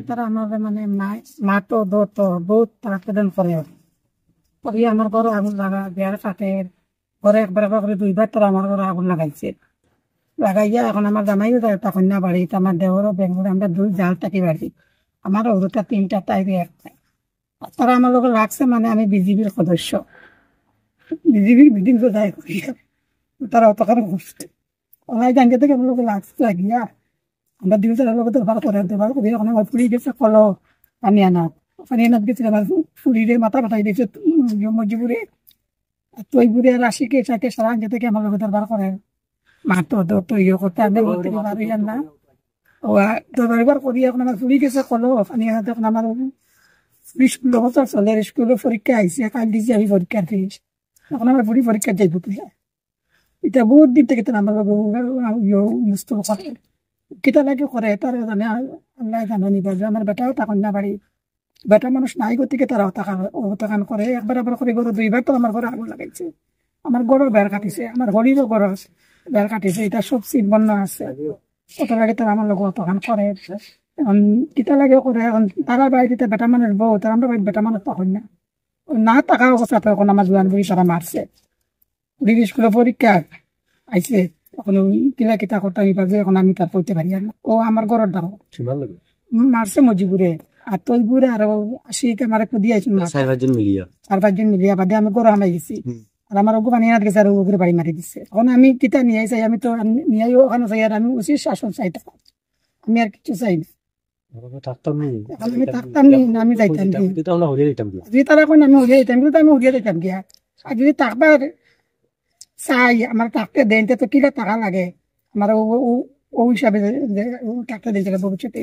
তারা আমার মানে মাটো দৌতো বহুত তারা প্রদান করে করি আমার ঘরে আগুন লাগা বিয়ার সাথে ঘরে একবার একবার করে দুইবার তারা আমার ঘরে আগুন লাগাইছে লাগাইয়া এখন আমার জামাইও যায় তখন না বাড়ি আমার দেওয়ারও বেঙ্গল আমরা দুই জাল থাকি বাড়ি আমার ওরটা তিনটা তাইরে একটা তারা আমার লোক রাখছে মানে আমি বিজিবির সদস্য বিজিবির মিটিং তো যাই করি তারা অতখানে ঘুরছে ওনাই জানিয়ে থেকে আমার লোক লাগছে লাগিয়া আমরা দুইজনের লোক ব্যবহার করে ব্যবহার করি এখন আমার ফুড়ি গেছে কলো পানি আনা পানি আনাত গেছে আমার ফুড়িরে মাথা পাঠাই দিয়েছে মজিবুরে তৈবুরে রাশিকে চাইতে সারা আগে থেকে আমার লোক ব্যবহার করে মাতো তো ইয়ে করতে আমি বলতে পারি না ও ব্যবহার করি এখন আমার ফুড়ি গেছে কলো পানি আনাতে এখন আমার স্কুল বছর চলে স্কুলে পরীক্ষা আইসি কাল দিয়েছি আমি পরীক্ষার ফিস এখন আমার বুড়ি পরীক্ষা যাইব এটা বহুত দিন থেকে আমার মুস্ত করে কিতা লাগে করে তারা জানে আল্লাহ জানে নিবা যে আমার বেটাও তখন না বাড়ি বেটা মানুষ নাই গতিকে তারাও তাকান করে একবার আবার করে গরু দুইবার তো আমার ঘরে আগুন লাগাইছে আমার গরুর বেড় কাটিছে আমার ঘড়িরও গরু বেড় কাটিছে এটা সব সিট বন্য আছে কত লাগে তারা আমার লোক তখন করে এখন কিতা লাগে করে এখন তারা বাড়িতে বেটা মানুষ বউ তারা আমরা বাড়িতে বেটা মানুষ তখন না না টাকা অবস্থা তখন আমার জোয়ান বুড়ি তারা মারছে বুড়ির স্কুলে পরীক্ষা আইসে এখন কিলা কিতা করতে আমি পারবে এখন আমি তার পড়তে পারি না ও আমার ঘরের দ্বারা মারছে মজিবুরে আর তৈবুরে আরো আশিকে মারে খুদি আইছিল চার পাঁচজন মিলিয়া বাদে আমি গরু হামাই গেছি আর আমার ওগু পানি আনাত গেছে আর ওগুলো বাড়ি মারি দিচ্ছে এখন আমি কিতা নিয়ে চাই আমি তো নিয়ে ওখানে চাই আর আমি উচিত শাসন চাই আমি আর কিছু চাই না আমি থাকতাম না আমি যাইতাম যদি তারা কোন আমি হরিয়া যেতাম কিন্তু আমি হরিয়া যেতাম গিয়া আর যদি থাকবার চাই আমার থাকতে দেন তো কিলা টাকা লাগে আমার ও হিসাবে থাকতে দিতে ভবিষ্যতে